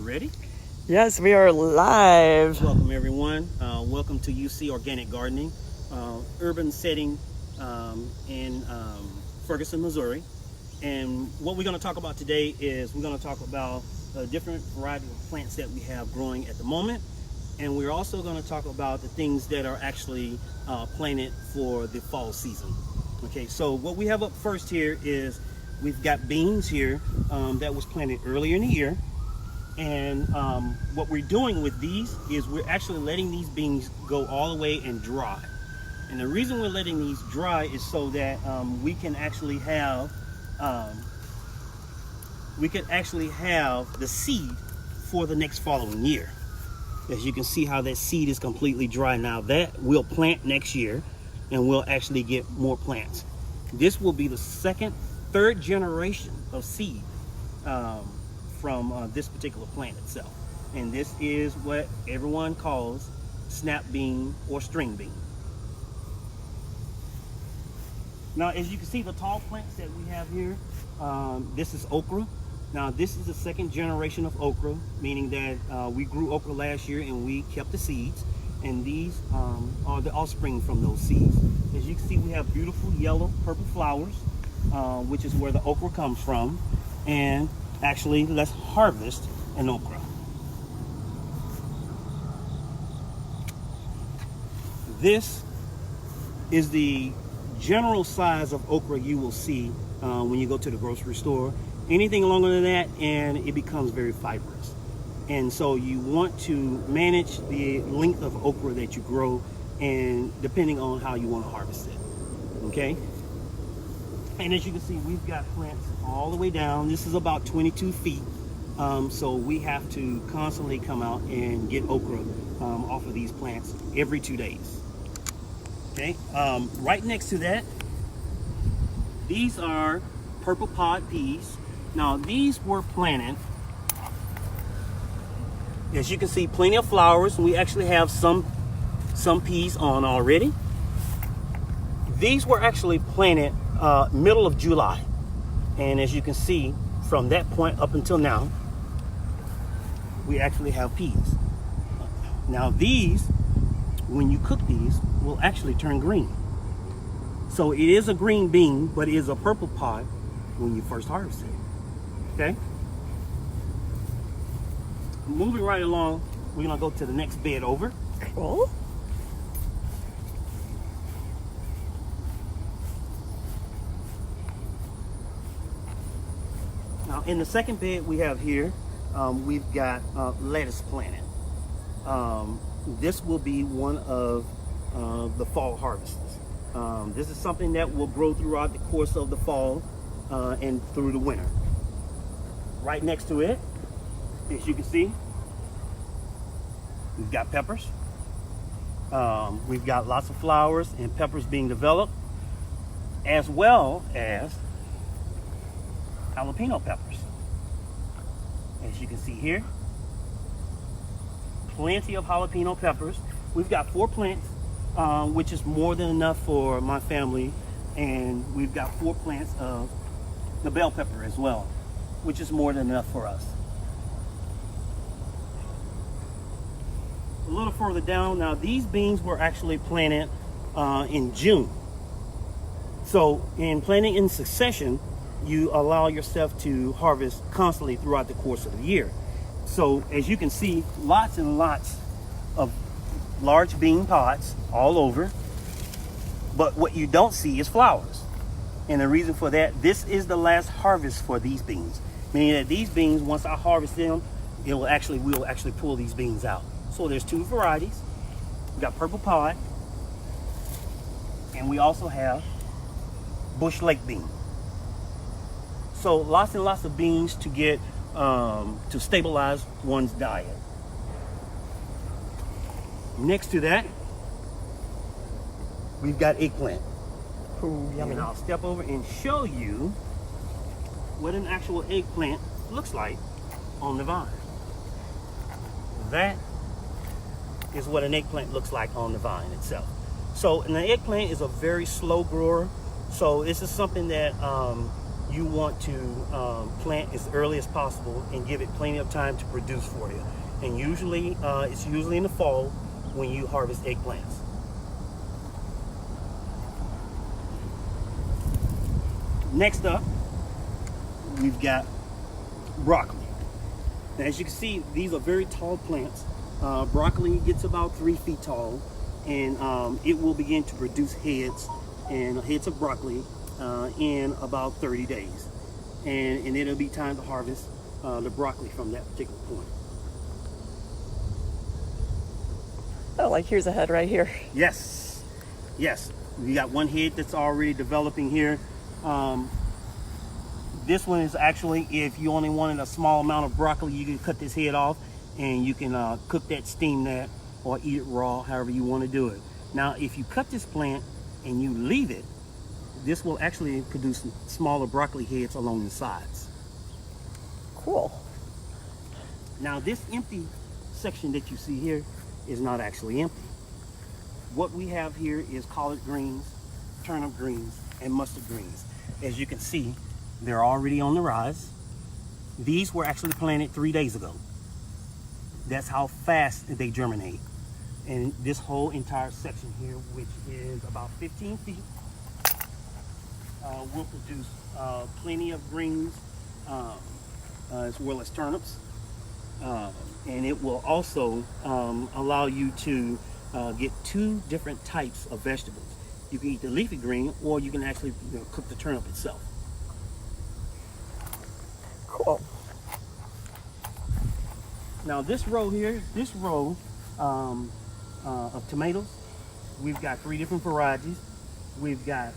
ready? Yes, we are live. Welcome everyone. Welcome to UC Organic Gardening, urban setting in Ferguson, Missouri. And what we're going to talk about today is we're going to talk about a different variety of plants that we have growing at the moment. And we're also going to talk about the things that are actually planted for the fall season. Okay, so what we have up first here is we've got beans here that was planted earlier in the year. And what we're doing with these is we're actually letting these beans go all the way and dry. And the reason we're letting these dry is so that we can actually have the seed for the next following year. As you can see how that seed is completely dry now. That we'll plant next year and we'll actually get more plants. This will be the third generation of seed from this particular plant itself. And this is what everyone calls snap bean or string bean. Now, as you can see, the tall plants that we have here, this is okra. Now, this is the second generation of okra, meaning that we grew okra last year and we kept the seeds. And these are the offspring from those seeds. As you can see, we have beautiful yellow, purple flowers, which is where the okra comes from. And actually, let's harvest an okra. This is the general size of okra you will see when you go to the grocery store. Anything longer than that and it becomes very fibrous. And so you want to manage the length of okra that you grow, and depending on how you want to harvest it. Okay? And as you can see, we've got plants all the way down. This is about 22 feet. So we have to constantly come out and get okra off of these plants every 2 days. Okay, right next to that, these are purple pod peas. Now these were planted, as you can see, plenty of flowers. We actually have some peas on already. These were actually planted middle of July, and as you can see, from that point up until now, we actually have peas. Now these, when you cook these, will actually turn green. So it is a green bean, but it is a purple pod when you first harvest it. Okay? Moving right along, we're gonna go to the next bed over. Cool. Now in the second bed we have here, we've got lettuce planted. This will be one of the fall harvests. This is something that will grow throughout the course of the fall and through the winter. Right next to it, as you can see, we've got peppers. We've got lots of flowers and peppers being developed, as well as jalapeno peppers. As you can see here, plenty of jalapeno peppers. We've got 4 plants, which is more than enough for my family, and we've got 4 plants of the bell pepper as well, which is more than enough for us. A little further down, now these beans were actually planted in June. So in planting in succession, you allow yourself to harvest constantly throughout the course of the year. So as you can see, lots and lots of large bean pods all over, but what you don't see is flowers. And the reason for that, this is the last harvest for these beans, meaning that these beans, once I harvest them, we will actually pull these beans out. So there's 2 varieties. We got purple pod, and we also have bush lake bean. So lots and lots of beans to get to stabilize one's diet. Next to that, we've got eggplant. Ooh, yummy. And I'll step over and show you what an actual eggplant looks like on the vine. That is what an eggplant looks like on the vine itself. So an eggplant is a very slow grower. So this is something that you want to plant as early as possible and give it plenty of time to produce for you. And usually, it's usually in the fall when you harvest eggplants. Next up, we've got broccoli. Now, as you can see, these are very tall plants. Broccoli gets about 3 feet tall, and it will begin to produce heads of broccoli in about 30 days. And it'll be time to harvest the broccoli from that particular point. Oh, like here's a head right here. Yes, yes. We got one head that's already developing here. This one is actually, if you only wanted a small amount of broccoli, you can cut this head off and you can cook that, steam that, or eat it raw, however you want to do it. Now, if you cut this plant and you leave it, this will actually produce smaller broccoli heads along the sides. Cool. Now, this empty section that you see here is not actually empty. What we have here is collard greens, turnip greens, and mustard greens. As you can see, they're already on the rise. These were actually planted 3 days ago. That's how fast they germinate. And this whole entire section here, which is about 15 feet, will produce plenty of greens as well as turnips. And it will also allow you to get 2 different types of vegetables. You can eat the leafy green, or you can actually cook the turnip itself. Cool. Now this row here, of tomatoes, we've got 3 different varieties. We've got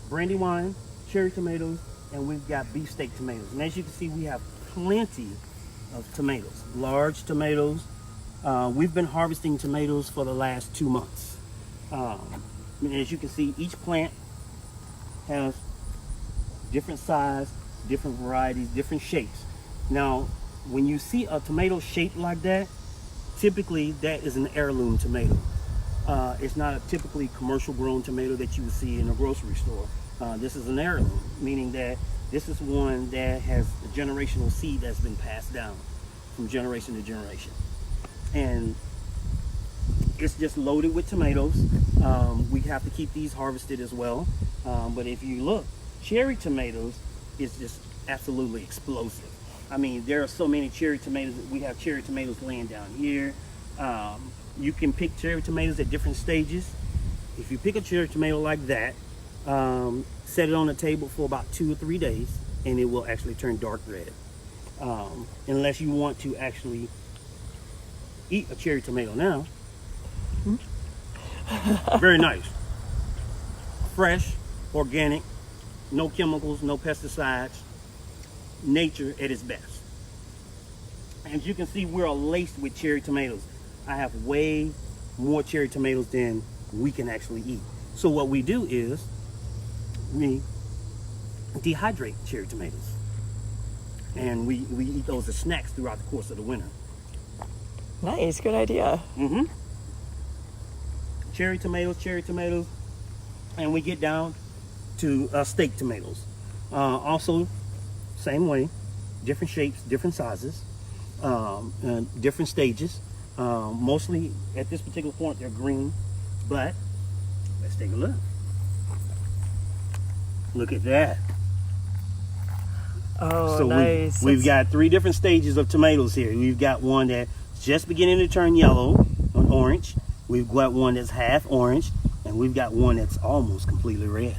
brandywine, cherry tomatoes, and we've got beefsteak tomatoes. And as you can see, we have plenty of tomatoes, large tomatoes. We've been harvesting tomatoes for the last 2 months. And as you can see, each plant has different size, different varieties, different shapes. Now, when you see a tomato shaped like that, typically that is an heirloom tomato. It's not a typically commercial grown tomato that you would see in a grocery store. This is an heirloom, meaning that this is one that has a generational seed that's been passed down from generation to generation. And it's just loaded with tomatoes. We have to keep these harvested as well. But if you look, cherry tomatoes is just absolutely explosive. I mean, there are so many cherry tomatoes. We have cherry tomatoes laying down here. You can pick cherry tomatoes at different stages. If you pick a cherry tomato like that, set it on the table for about 2 or 3 days, and it will actually turn dark red. Unless you want to actually eat a cherry tomato now. Very nice. Fresh, organic, no chemicals, no pesticides. Nature at its best. As you can see, we're laced with cherry tomatoes. I have way more cherry tomatoes than we can actually eat. So what we do is we dehydrate cherry tomatoes, and we eat those as snacks throughout the course of the winter. Nice, good idea. Cherry tomatoes, and we get down to steak tomatoes. Also, same way, different shapes, different sizes, different stages. Mostly at this particular point they're green, but let's take a look. Look at that. Oh, so nice. We've got 3 different stages of tomatoes here. We've got one that's just beginning to turn yellow or orange. We've got one that's half orange, and we've got one that's almost completely red.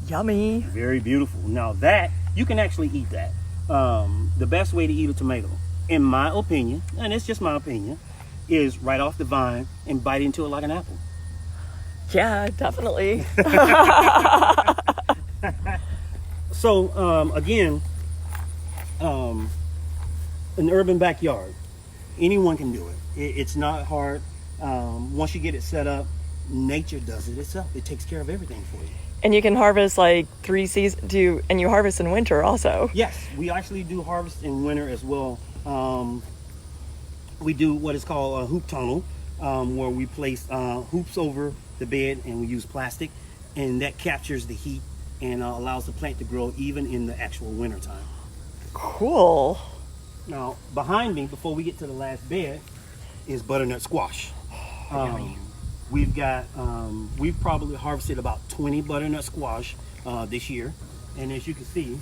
Yummy. Very beautiful. Now that, you can actually eat that. The best way to eat a tomato, in my opinion, and it's just my opinion, is right off the vine and bite into it like an apple. Yeah, definitely. So again, an urban backyard, anyone can do it. It's not hard. Once you get it set up, nature does it itself. It takes care of everything for you. And you can harvest like 3 seasons. And you harvest in winter also? Yes, we actually do harvest in winter as well. We do what is called a hoop tunnel, where we place hoops over the bed, and we use plastic, and that captures the heat and allows the plant to grow even in the actual winter time. Cool. Now, behind me, before we get to the last bed, is butternut squash. We've probably harvested about 20 butternut squash this year. And as you can see,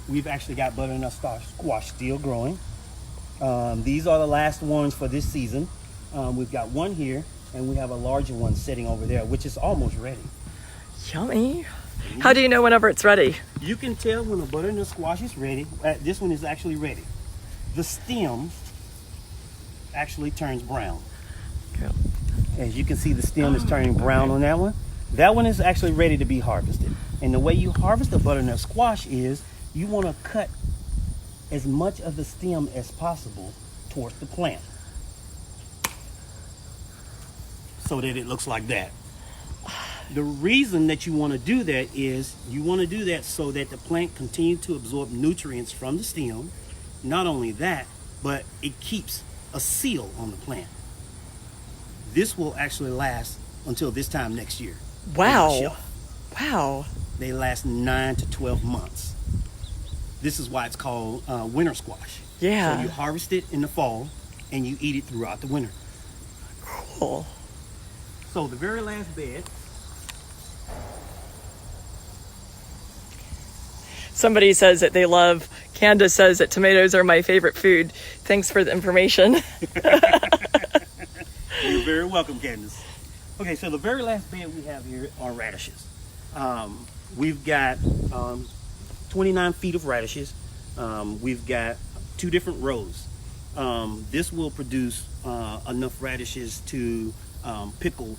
we've actually got butternut squash still growing. These are the last ones for this season. We've got one here, and we have a larger one sitting over there, which is almost ready. Yummy. How do you know whenever it's ready? You can tell when a butternut squash is ready. This one is actually ready. The stem actually turns brown. Cool. As you can see, the stem is turning brown on that one. That one is actually ready to be harvested. And the way you harvest a butternut squash is you want to cut as much of the stem as possible towards the plant, so that it looks like that. The reason that you want to do that is you want to do that so that the plant continues to absorb nutrients from the stem. Not only that, but it keeps a seal on the plant. This will actually last until this time next year. Wow. Wow. They last 9 to 12 months. This is why it's called winter squash. Yeah. So you harvest it in the fall and you eat it throughout the winter. Cool. So the very last bed. Somebody says that they love, Candace says that tomatoes are my favorite food. Thanks for the information. You're very welcome, Candace. Okay, so the very last bed we have here are radishes. We've got 29 feet of radishes. We've got 2 different rows. This will produce enough radishes to pickle,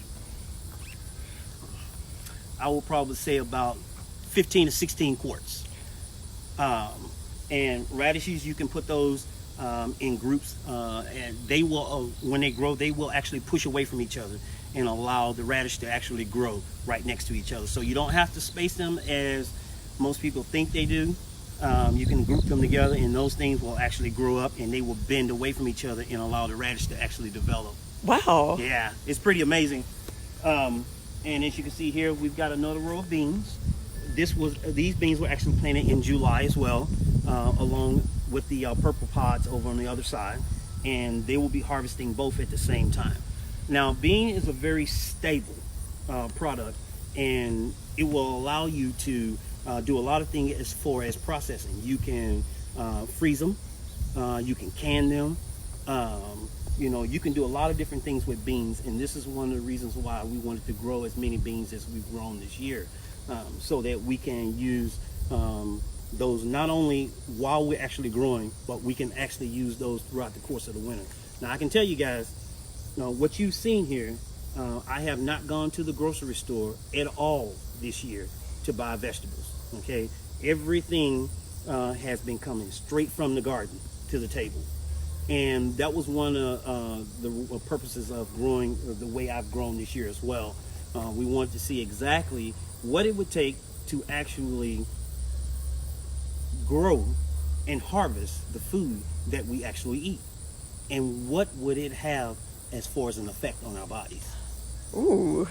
I will probably say about 15 to 16 quarts. And radishes, you can put those in groups, and they will, when they grow, they will actually push away from each other and allow the radish to actually grow right next to each other. So you don't have to space them as most people think they do. You can group them together, and those things will actually grow up, and they will bend away from each other and allow the radish to actually develop. Wow. Yeah, it's pretty amazing. And as you can see here, we've got another row of beans. These beans were actually planted in July as well, along with the purple pods over on the other side, and they will be harvesting both at the same time. Now, bean is a very stable product, and it will allow you to do a lot of things as far as processing. You can freeze them, you can can them, you can do a lot of different things with beans, and this is one of the reasons why we wanted to grow as many beans as we've grown this year, so that we can use those not only while we're actually growing, but we can actually use those throughout the course of the winter. Now, I can tell you guys, what you've seen here, I have not gone to the grocery store at all this year to buy vegetables. Okay, everything has been coming straight from the garden to the table, and that was one of the purposes of growing the way I've grown this year as well. We wanted to see exactly what it would take to actually grow and harvest the food that we actually eat, and what would it have as far as an effect on our bodies. Ooh.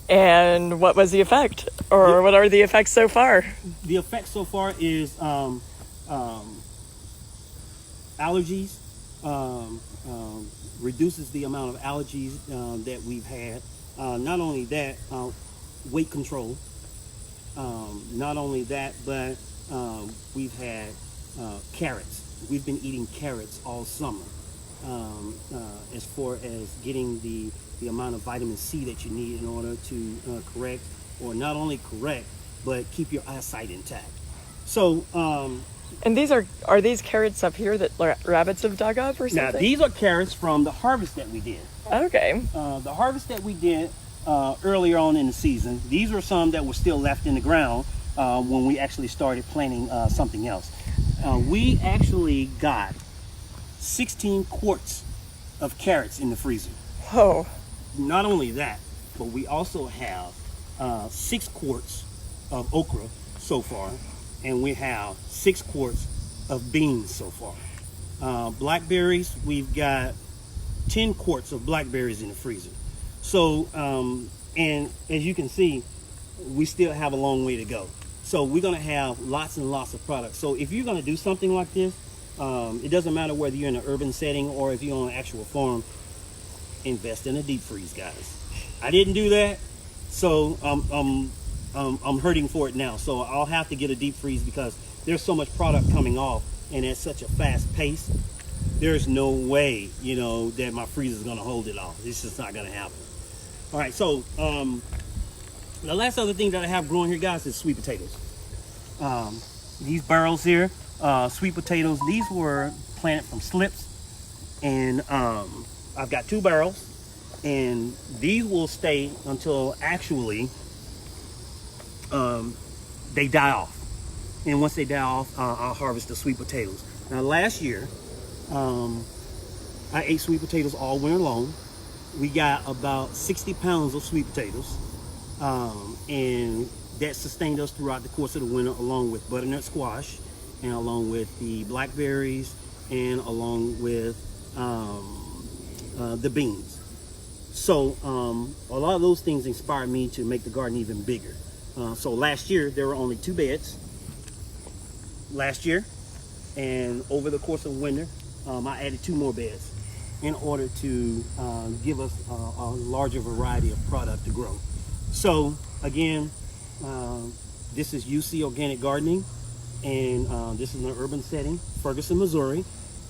And what was the effect? Or what are the effects so far? The effect so far is allergies, reduces the amount of allergies that we've had. Not only that, weight control. Not only that, but we've had carrots. We've been eating carrots all summer, as far as getting the amount of vitamin C that you need in order to correct, or not only correct, but keep your eyesight intact. So, and these are these carrots up here that rabbits have dug up or something? Now, these are carrots from the harvest that we did. Okay. The harvest that we did earlier on in the season, these were some that were still left in the ground when we actually started planting something else. We actually got 16 quarts of carrots in the freezer. Whoa. Not only that, but we also have 6 quarts of okra so far, and we have 6 quarts of beans so far. Blackberries, we've got 10 quarts of blackberries in the freezer. So, and as you can see, we still have a long way to go. So we're going to have lots and lots of products. So if you're going to do something like this, it doesn't matter whether you're in an urban setting or if you're on an actual farm, invest in a deep freeze, guys. I didn't do that, so I'm hurting for it now. So I'll have to get a deep freeze because there's so much product coming off and at such a fast pace. There's no way, you know, that my freezer is going to hold it off. It's just not going to happen. All right, so the last other thing that I have growing here, guys, is sweet potatoes. These barrels here, sweet potatoes, these were planted from slips. And I've got 2 barrels. And these will stay until actually they die off. And once they die off, I'll harvest the sweet potatoes. Now last year, I ate sweet potatoes all winter long. We got about 60 pounds of sweet potatoes. And that sustained us throughout the course of the winter, along with butternut squash, and along with the blackberries, and along with the beans. So a lot of those things inspired me to make the garden even bigger. So last year there were only 2 beds last year, and over the course of winter I added 2 more beds in order to give us a larger variety of product to grow. So again, this is UC Organic Gardening, and this is an urban setting, Ferguson, Missouri.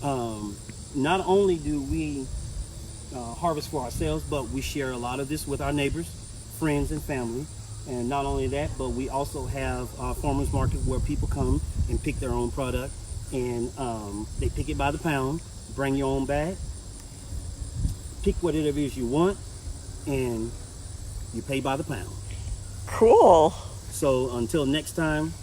Not only do we harvest for ourselves, but we share a lot of this with our neighbors, friends, and family. And not only that, but we also have a farmers market where people come and pick their own product, and they pick it by the pound. Bring your own bag, pick whatever it is you want, and you pay by the pound. Cool. So until next time,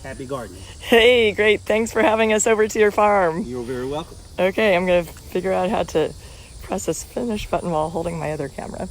happy gardening. Hey, great. Thanks for having us over to your farm. You're very welcome. Okay, I'm going to figure out how to press this finish button while holding my other camera.